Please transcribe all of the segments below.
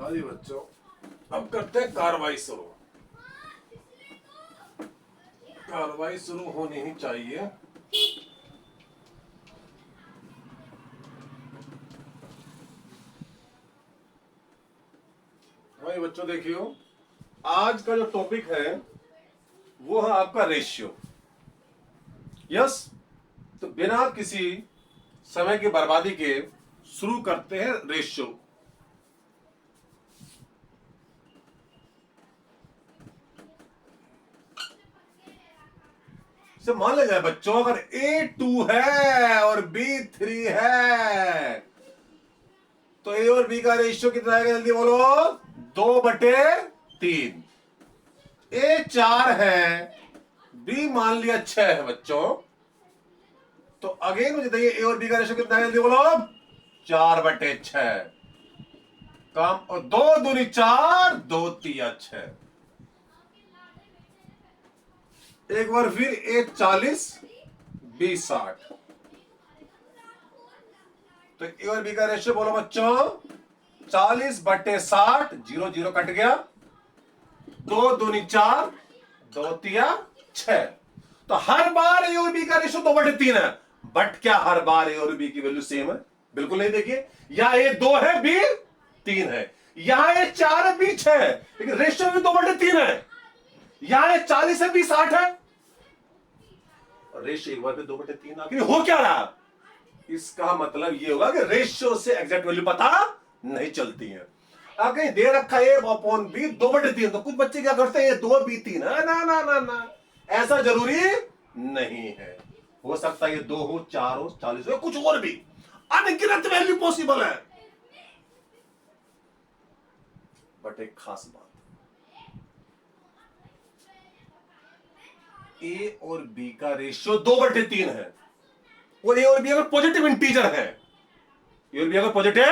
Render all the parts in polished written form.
हाँ जी बच्चों, अब करते हैं कार्रवाई शुरू। कार्रवाई शुरू होनी ही चाहिए। हाँ जी बच्चों, देखियो आज का जो टॉपिक है वो है आपका रेशियो। यस, तो बिना किसी समय की बर्बादी के शुरू करते हैं रेशियो। से मान लिया जाए बच्चों, अगर A2 है और B3 है तो A और B का रेशियो कितना आएगा? जल्दी बोलो। 2/3। A4 है, B मान लिया 6 है बच्चों, तो अगेन मुझे बताइए A और B का रेशियो कितना है? जल्दी बोलो। 4/6। कम, और 2 दूनी 4, 2 तिया 6। एक बार फिर A 40, B 60। तो A और B का रेशियो बोलो बच्चों। 40/60, 0 0 कट गया। 2 दूनी 4, 2 तिया 6। तो हर बार A और B का रेशियो 2/3 है, बट क्या हर बार A और B की वैल्यू सेम है? बिल्कुल नहीं। देखिए, या A 2 है, B 3 है, यहां A 4 है, B 6 है, लेकिन रेशियो भी 2/3 है। यहां A 40 है, B 60 है, और रेशियो एक बार में 2/3। आखिर हो क्या रहा? इसका मतलब ये होगा कि रेशियो से एग्जैक्ट वैल्यू पता नहीं चलती है। आप कहीं दे रखा है A/B 2/3, तो कुछ बच्चे क्या करते हैं, 2 B 3 है। ना ना ना ना, ऐसा जरूरी नहीं है। हो सकता है ये 2 हो, 4 हो, 40 हो, कुछ और भी अनगिनत वैल्यू पॉसिबल है। बट एक खास बात, A और B का रेशियो 2/3 है, और A और B अगर पॉजिटिव इंटीजर है, A और B अगर पॉजिटिव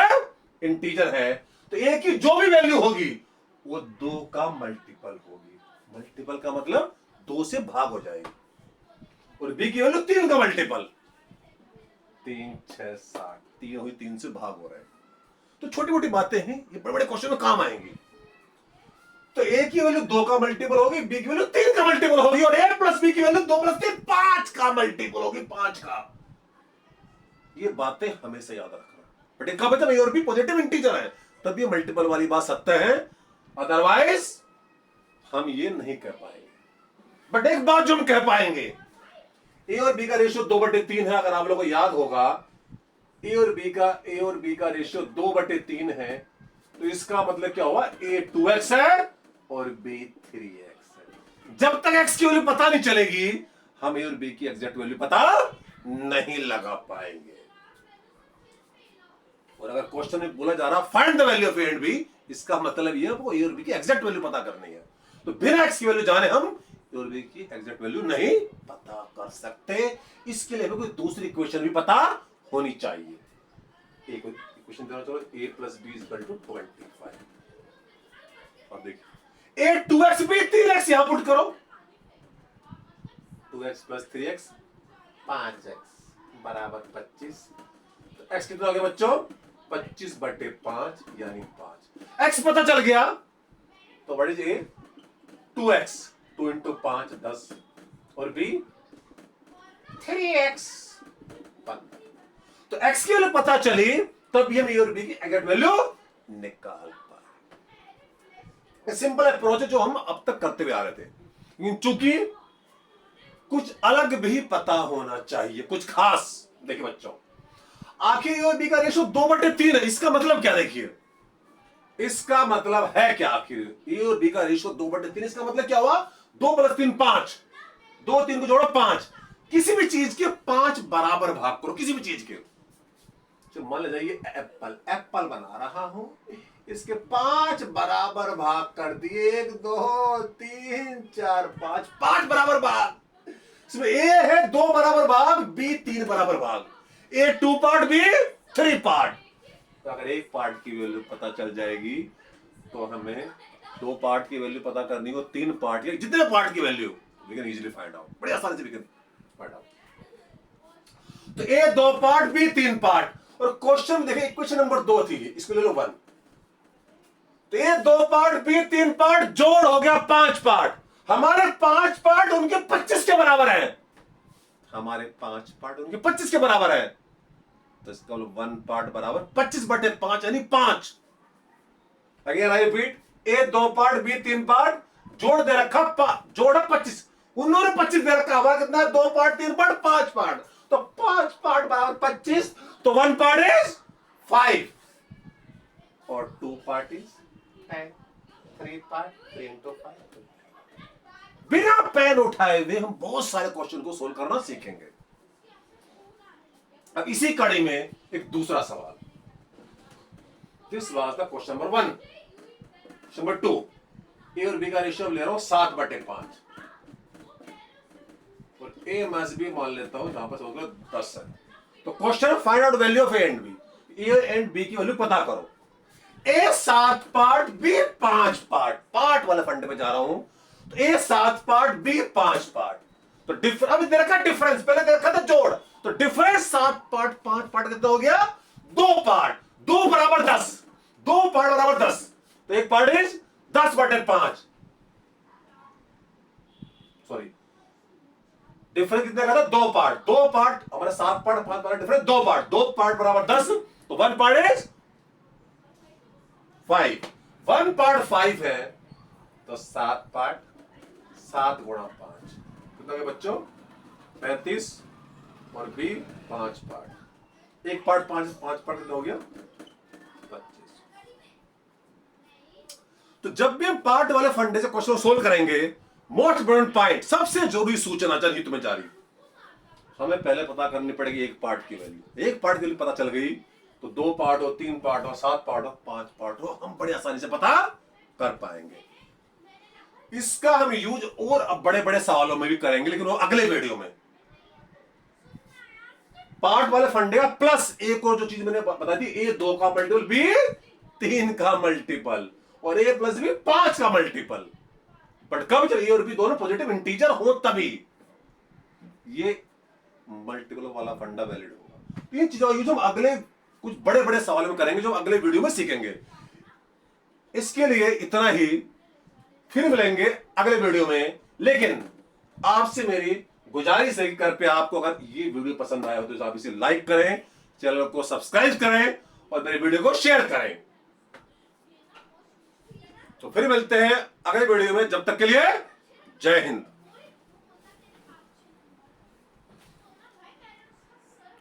इंटीजर है, तो A की जो भी वैल्यू होगी वो 2 का मल्टीपल होगी। मल्टीपल का मतलब 2 से भाग हो जाएगी, और B की वैल्यू 3 का मल्टीपल। 3 6 60, 3 हुई, 3 से भाग हो रहा है। तो छोटी मोटी बातें हैं, ये बड़े बड़े क्वेश्चन में काम आएंगी। तो A की वैल्यू 2 का मल्टीपल होगी, B की वैल्यू 3 का मल्टीपल होगी, और A प्लस B की वैल्यू 2 + 3 5 का मल्टीपल होगी, 5 का। ये बातें हमेशा याद रखना। बट एक मतलब A और B पॉजिटिव इंटीजर है, तब ये मल्टीपल वाली बात सत्य है, अदरवाइज हम ये नहीं कह पाएंगे। बट एक बात जो हम कह पाएंगे, A और B का रेशियो 2/3 है। अगर आप लोगों को याद होगा, A और B का रेशियो 2/3 है, तो इसका मतलब क्या हुआ? A 2x है और B 3x है। जब तक x की वैल्यू पता नहीं चलेगी, हम A और B की एग्जैक्ट वैल्यू पता नहीं लगा पाएंगे। और अगर क्वेश्चन में बोला जा रहा find the value of A and B, इसका मतलब ये है आपको A और B की एग्जैक्ट वैल्यू पता करनी है। तो बिना x की वैल्यू जाने हम A और B की एग्जैक्ट वैल्यू नहीं पता कर सकते। इसके लिए हमें कोई दूसरी इक्वेशन भी पता होनी चाहिए। एक इक्वेशन देना, चलो A + B = 25। अब देखिए, A 2x B 3x यहां पुट करो। 2x + 3x 5x = 25। तो x कितना हो गया बच्चों? 25/5 यानी 5। x पता चल गया, तो व्हाट इज A? 2x, 2 × 5 10, और B 3x 15। तो x की वैल्यू पता चली, तब ये A और B की एग्जैक्ट वैल्यू निकाल पाए। सिंपल अप्रोच है जो हम अब तक करते हुए आ रहे थे, लेकिन चूंकि कुछ अलग भी पता होना चाहिए, कुछ खास। देखिए बच्चों, आखिर A और B का रेशियो 2/3 है, इसका मतलब क्या? देखिए, इसका मतलब है क्या? आखिर A और B का रेशियो 2/3, इसका मतलब क्या हुआ? 2 + 3 5, 2 3 को जोड़ो 5। किसी भी चीज के 5 बराबर भाग करो, किसी भी चीज के। मान लीजिए एप्पल बना रहा हूं, इसके 5 बराबर भाग कर दिए, 1 2 3 4 5, 5 बराबर भाग। इसमें A है 2 बराबर भाग, B 3 बराबर भाग, A 2 पार्ट, B 3 पार्ट। तो अगर एक पार्ट की वैल्यू पता चल जाएगी, तो हमें 2 पार्ट की वैल्यू पता करनी हो, 3 पार्ट या जितने पार्ट की value we can easily find out, बड़ी आसानी से वी कैन फाइंड आउट। तो A 2 पार्ट, B 3 पार्ट। और क्वेश्चन देखिए, इक्वेशन नंबर 2 थी, इसको ले लो 1। तो ए 2 पार्ट, बी 3 पार्ट, जोड़ हो गया 5 पार्ट। हमारे 5 पार्ट उनके 25 के बराबर है। हमारे 5 पार्ट उनके 25 के बराबर है। तो इसका 1 पार्ट बराबर 25/5 यानी 5। Again I repeat, A 2 part, B 3 part, जोड़ दे रखा, जोड़ 25, उन्होंने 25 दे रखा, हमारा कितना है? 2 पार्ट 3 पार्ट 5 पार्ट, तो 5 पार्ट बराबर 25, तो 1 पार्ट इज 5 और 2 पार्ट इज 10, 3 पार्ट 3 into 5। बिना पेन उठाए हुए हम बहुत सारे क्वेश्चन को सोल्व करना सीखेंगे। अब इसी कड़ी में एक दूसरा सवाल, this was the question number 1। Number 2, ए और बी का रेशियो ले रहा हूं 7/5 और ए माइनस बी मान लेता हूं, जहां पर समझ लो 10 है। तो क्वेश्चन है find out value of A and B. A and B की वैल्यू पता करो। A 7 part, B 5 part, part वाले फंडे पे जा रहा हूं। तो ए 7 पार्ट, बी 5 पार्ट, तो अभी दे रखा डिफरेंस, पहले दे रखा था जोड़, तो डिफरेंस 7 पार्ट 5 पार्ट कितना हो गया? 2 पार्ट, 2 बराबर 10, 2 पार्ट बराबर 10, तो एक पार्ट इज 10/5। सॉरी, डिफरेंस कितने का था? 2 पार्ट, 2 पार्ट हमारे 7 part 5 path difference 2 part, 2 part बराबर 10, तो 1 पार्ट इज 5। 1 पार्ट 5 है, तो 7 पार्ट 7 गुणा 5 कितना है बच्चों? 35 और बी 5 पार्ट, एक पार्ट 5 पार्ट कितना हो गया? 25। तो जब भी हम पार्ट वाले फंडे से क्वेश्चन सोल्व करेंगे, मोस्ट इंपोर्टेंट पॉइंट, सबसे जरूरी सूचना चाहिए तुम्हें जारी, हमें पहले पता करनी पड़ेगी एक पार्ट की वैल्यू। एक पार्ट की वैल्यू पता चल गई तो 2 पार्ट हो, 3 पार्ट हो, 7 पार्ट हो, 5 पार्ट हो, हम बड़ी आसानी से पता कर पाएंगे। इसका हम यूज और अब बड़े बड़े सवालों में भी करेंगे, लेकिन वो अगले वीडियो में। पार्ट वाले फंडे का प्लस एक और जो चीज मैंने बता दी, ए 2 का मल्टीपल, बी 3 का मल्टीपल और ए प्लस बी 5 का मल्टीपल। बट कब जब ए और बी दोनों पॉजिटिव इंटीजर हो तभी ये मल्टीपल वाला फंडा वैलिड होगा। इन चीजों का यूज हम अगले कुछ बड़े बड़े सवालों में करेंगे, जो हम अगले वीडियो में सीखेंगे। इसके लिए इतना ही, फिर मिलेंगे अगले वीडियो में। लेकिन आपसे मेरी गुजारिश है कि कृपया आपको अगर ये वीडियो पसंद आया हो तो आप इसे लाइक करें, चैनल को सब्सक्राइब करें और मेरे वीडियो को शेयर करें। तो फिर मिलते हैं अगले वीडियो में, जब तक के लिए जय हिंद।